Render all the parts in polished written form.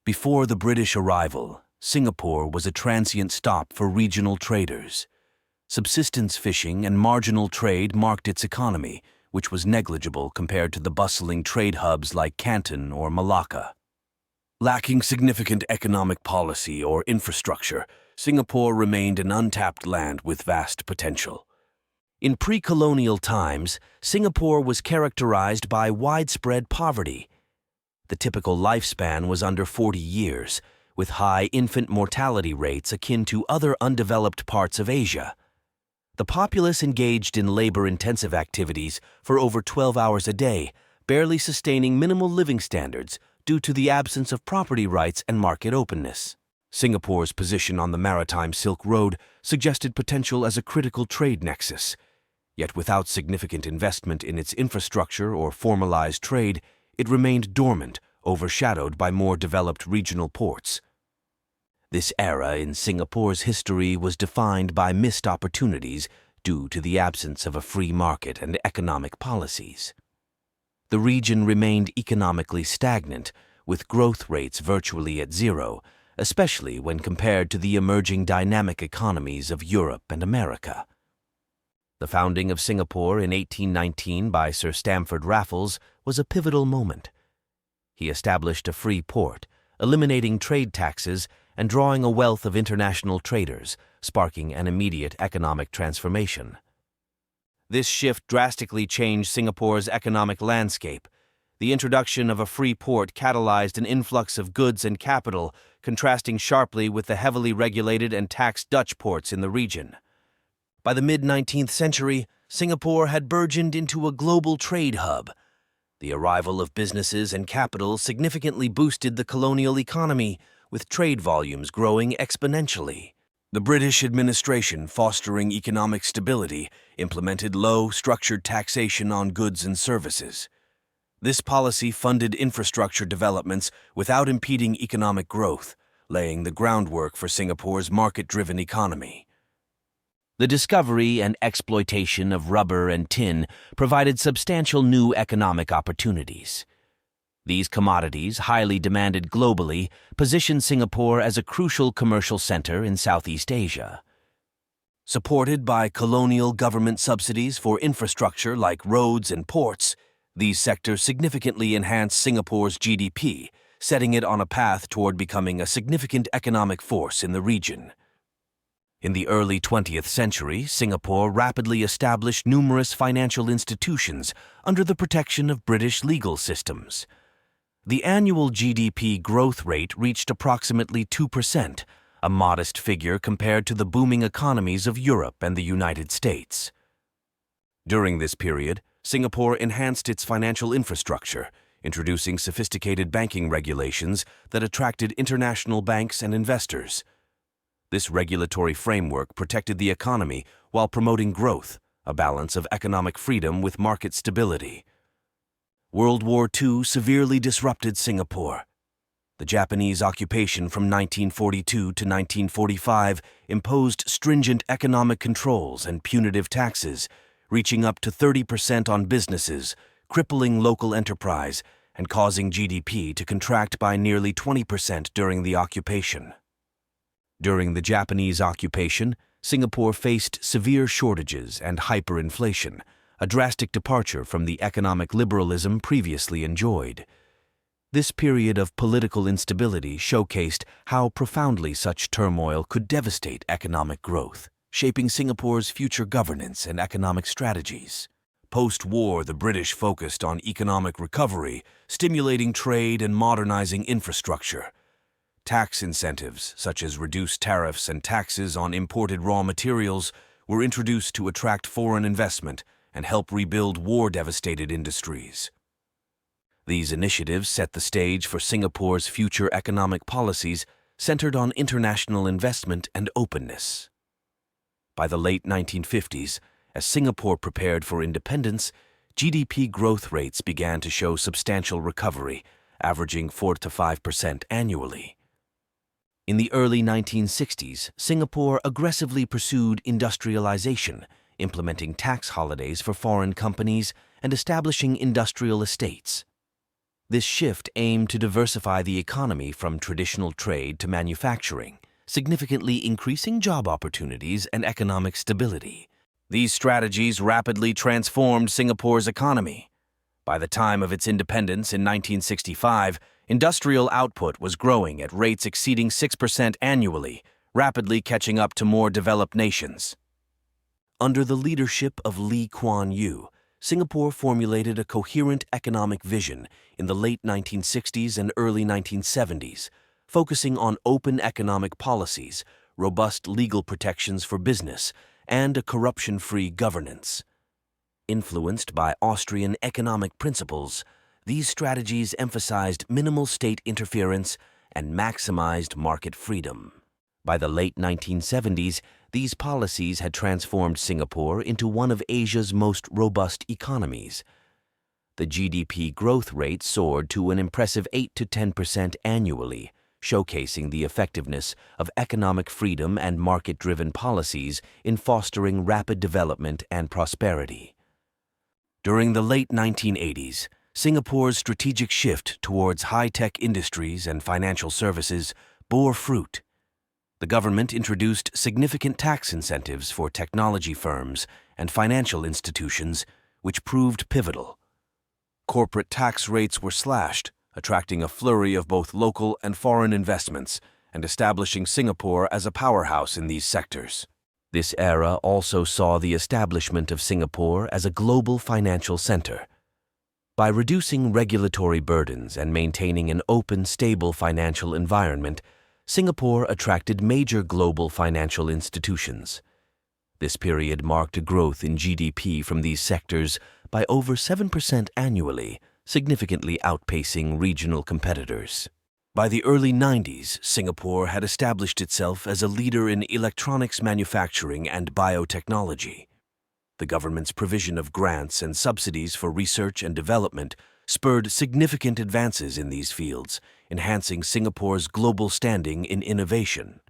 Before the British arrival, Singapore was a transient stop for regional traders. Subsistence fishing and marginal trade marked its economy, which was negligible compared to the bustling trade hubs like Canton or Malacca. Lacking significant economic policy or infrastructure, Singapore remained an untapped land with vast potential. In pre-colonial times, Singapore was characterized by widespread poverty. The typical lifespan was under 40 years, with high infant mortality rates akin to other undeveloped parts of Asia. The populace engaged in labor-intensive activities for over 12 hours a day, barely sustaining minimal living standards due to the absence of property rights and market openness. Singapore's position on the maritime Silk Road suggested potential as a critical trade nexus. Yet without significant investment in its infrastructure or formalized trade, it remained dormant, overshadowed by more developed regional ports. This era in Singapore's history was defined by missed opportunities due to the absence of a free market and economic policies. The region remained economically stagnant, with growth rates virtually at zero, especially when compared to the emerging dynamic economies of Europe and America. The founding of Singapore in 1819 by Sir Stamford Raffles was a pivotal moment. He established a free port, eliminating trade taxes and drawing a wealth of international traders, sparking an immediate economic transformation. This shift drastically changed Singapore's economic landscape. The introduction of a free port catalyzed an influx of goods and capital, contrasting sharply with the heavily regulated and taxed Dutch ports in the region. By the mid-19th century, Singapore had burgeoned into a global trade hub. The arrival of businesses and capital significantly boosted the colonial economy, with trade volumes growing exponentially. The British administration, fostering economic stability, implemented low, structured taxation on goods and services. This policy funded infrastructure developments without impeding economic growth, laying the groundwork for Singapore's market-driven economy. The discovery and exploitation of rubber and tin provided substantial new economic opportunities. These commodities, highly demanded globally, positioned Singapore as a crucial commercial center in Southeast Asia. Supported by colonial government subsidies for infrastructure like roads and ports, these sectors significantly enhanced Singapore's GDP, setting it on a path toward becoming a significant economic force in the region. In the early 20th century, Singapore rapidly established numerous financial institutions under the protection of British legal systems. The annual GDP growth rate reached approximately 2%, a modest figure compared to the booming economies of Europe and the United States. During this period, Singapore enhanced its financial infrastructure, introducing sophisticated banking regulations that attracted international banks and investors. This regulatory framework protected the economy while promoting growth, a balance of economic freedom with market stability. World War II severely disrupted Singapore. The Japanese occupation from 1942 to 1945 imposed stringent economic controls and punitive taxes, reaching up to 30% on businesses, crippling local enterprise, and causing GDP to contract by nearly 20% during the occupation. During the Japanese occupation, Singapore faced severe shortages and hyperinflation, a drastic departure from the economic liberalism previously enjoyed. This period of political instability showcased how profoundly such turmoil could devastate economic growth, shaping Singapore's future governance and economic strategies. Post-war, the British focused on economic recovery, stimulating trade and modernizing infrastructure. Tax incentives, such as reduced tariffs and taxes on imported raw materials, were introduced to attract foreign investment and help rebuild war-devastated industries. These initiatives set the stage for Singapore's future economic policies centered on international investment and openness. By the late 1950s, as Singapore prepared for independence, GDP growth rates began to show substantial recovery, averaging 4 to 5% annually. In the early 1960s, Singapore aggressively pursued industrialization, implementing tax holidays for foreign companies and establishing industrial estates. This shift aimed to diversify the economy from traditional trade to manufacturing, significantly increasing job opportunities and economic stability. These strategies rapidly transformed Singapore's economy. By the time of its independence in 1965, industrial output was growing at rates exceeding 6% annually, rapidly catching up to more developed nations. Under the leadership of Lee Kuan Yew, Singapore formulated a coherent economic vision in the late 1960s and early 1970s, focusing on open economic policies, robust legal protections for business, and a corruption-free governance. Influenced by Austrian economic principles, these strategies emphasized minimal state interference and maximized market freedom. By the late 1970s, these policies had transformed Singapore into one of Asia's most robust economies. The GDP growth rate soared to an impressive 8 to 10% annually, showcasing the effectiveness of economic freedom and market-driven policies in fostering rapid development and prosperity. During the late 1980s, Singapore's strategic shift towards high-tech industries and financial services bore fruit. The government introduced significant tax incentives for technology firms and financial institutions, which proved pivotal. Corporate tax rates were slashed, attracting a flurry of both local and foreign investments and establishing Singapore as a powerhouse in these sectors. This era also saw the establishment of Singapore as a global financial center. By reducing regulatory burdens and maintaining an open, stable financial environment, Singapore attracted major global financial institutions. This period marked a growth in GDP from these sectors by over 7% annually, significantly outpacing regional competitors. By the early 90s, Singapore had established itself as a leader in electronics manufacturing and biotechnology. The government's provision of grants and subsidies for research and development spurred significant advances in these fields, enhancing Singapore's global standing in innovation.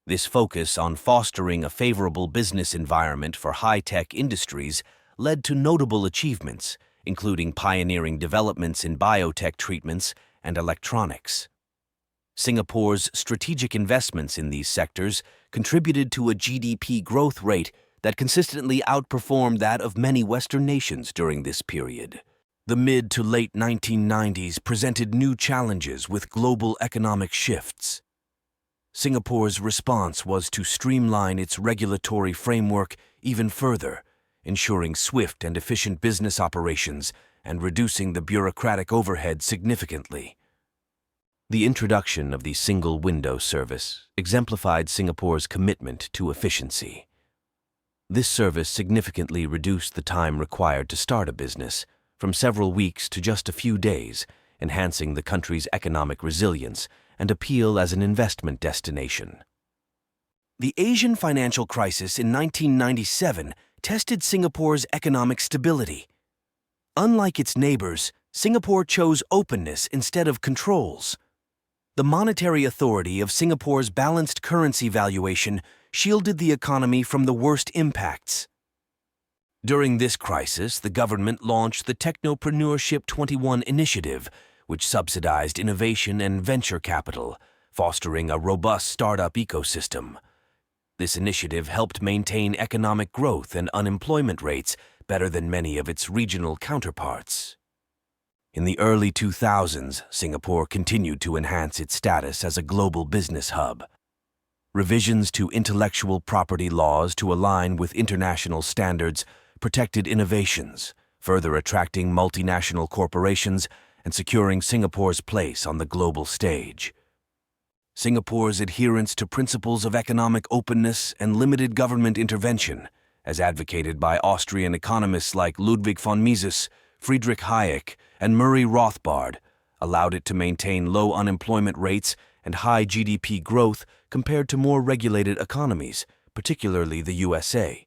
This focus on fostering a favorable business environment for high-tech industries led to notable achievements, including pioneering developments in biotech treatments and electronics. Singapore's strategic investments in these sectors contributed to a GDP growth rate that consistently outperformed that of many Western nations during this period. The mid to late 1990s presented new challenges with global economic shifts. Singapore's response was to streamline its regulatory framework even further, ensuring swift and efficient business operations and reducing the bureaucratic overhead significantly. The introduction of the single window service exemplified Singapore's commitment to efficiency. This service significantly reduced the time required to start a business, from several weeks to just a few days, enhancing the country's economic resilience and appeal as an investment destination. The Asian financial crisis in 1997 tested Singapore's economic stability. Unlike its neighbors, Singapore chose openness instead of controls. The monetary authority of Singapore's balanced currency valuation shielded the economy from the worst impacts. During this crisis, the government launched the Technopreneurship 21 initiative, which subsidized innovation and venture capital, fostering a robust startup ecosystem. This initiative helped maintain economic growth and unemployment rates better than many of its regional counterparts. In the early 2000s, Singapore continued to enhance its status as a global business hub. Revisions to intellectual property laws to align with international standards protected innovations, further attracting multinational corporations and securing Singapore's place on the global stage. Singapore's adherence to principles of economic openness and limited government intervention, as advocated by Austrian economists like Ludwig von Mises, Friedrich Hayek, and Murray Rothbard, allowed it to maintain low unemployment rates and high GDP growth compared to more regulated economies, particularly the USA.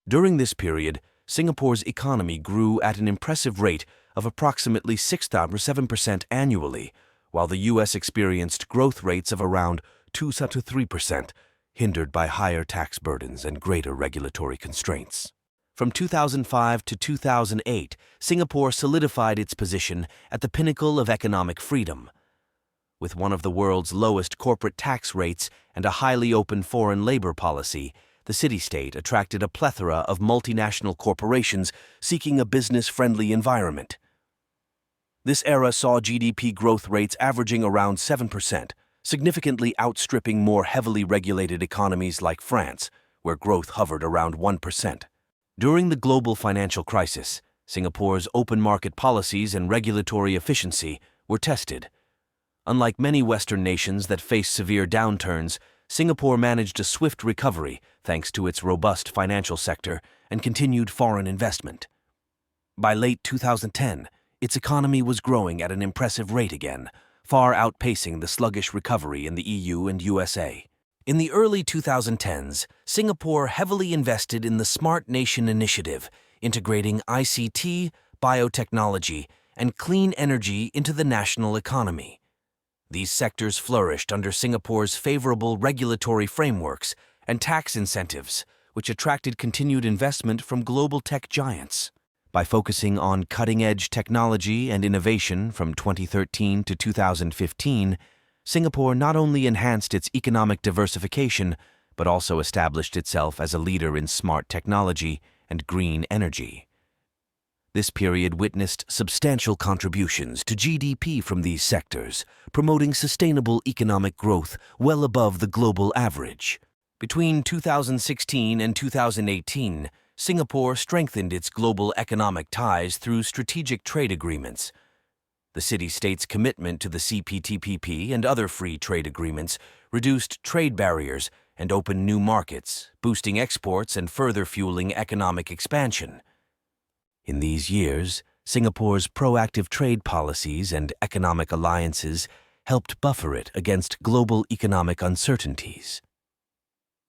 During this period, Singapore's economy grew at an impressive rate of approximately 6.7% annually, while the U.S. experienced growth rates of around 2 to 3%, hindered by higher tax burdens and greater regulatory constraints. From 2005 to 2008, Singapore solidified its position at the pinnacle of economic freedom. With one of the world's lowest corporate tax rates and a highly open foreign labor policy, the city-state attracted a plethora of multinational corporations seeking a business-friendly environment. This era saw GDP growth rates averaging around 7%, significantly outstripping more heavily regulated economies like France, where growth hovered around 1%. During the global financial crisis, Singapore's open market policies and regulatory efficiency were tested. Unlike many Western nations that faced severe downturns, Singapore managed a swift recovery thanks to its robust financial sector and continued foreign investment. By late 2010, its economy was growing at an impressive rate again, far outpacing the sluggish recovery in the EU and USA. In the early 2010s, Singapore heavily invested in the Smart Nation initiative, integrating ICT, biotechnology, and clean energy into the national economy. These sectors flourished under Singapore's favorable regulatory frameworks and tax incentives, which attracted continued investment from global tech giants. By focusing on cutting-edge technology and innovation from 2013 to 2015, Singapore not only enhanced its economic diversification, but also established itself as a leader in smart technology and green energy. This period witnessed substantial contributions to GDP from these sectors, promoting sustainable economic growth well above the global average. Between 2016 and 2018, Singapore strengthened its global economic ties through strategic trade agreements. The city-state's commitment to the CPTPP and other free trade agreements reduced trade barriers and opened new markets, boosting exports and further fueling economic expansion. In these years, Singapore's proactive trade policies and economic alliances helped buffer it against global economic uncertainties.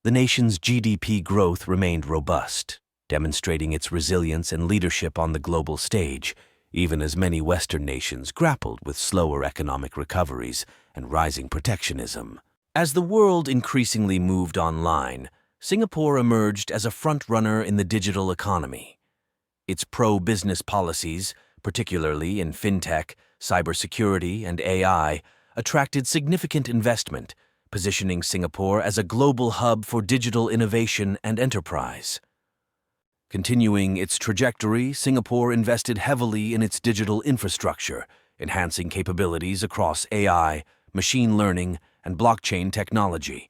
The nation's GDP growth remained robust, demonstrating its resilience and leadership on the global stage, even as many Western nations grappled with slower economic recoveries and rising protectionism. As the world increasingly moved online, Singapore emerged as a front-runner in the digital economy. Its pro-business policies, particularly in fintech, cybersecurity, and AI, attracted significant investment, positioning Singapore as a global hub for digital innovation and enterprise. Continuing its trajectory, Singapore invested heavily in its digital infrastructure, enhancing capabilities across AI, machine learning, and blockchain technology.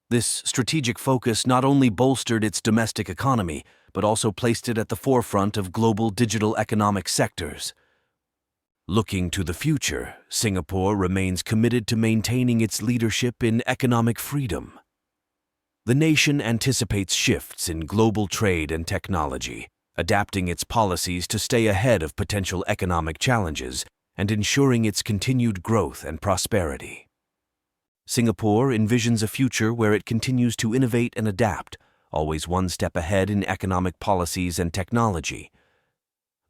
This strategic focus not only bolstered its domestic economy, but also placed it at the forefront of global digital economic sectors. Looking to the future, Singapore remains committed to maintaining its leadership in economic freedom. The nation anticipates shifts in global trade and technology, adapting its policies to stay ahead of potential economic challenges and ensuring its continued growth and prosperity. Singapore envisions a future where it continues to innovate and adapt, always one step ahead in economic policies and technology.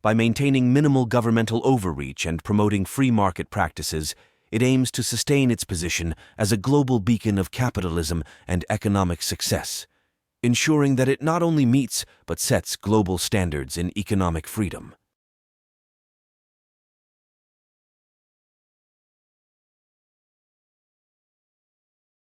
By maintaining minimal governmental overreach and promoting free market practices, it aims to sustain its position as a global beacon of capitalism and economic success, ensuring that it not only meets but sets global standards in economic freedom.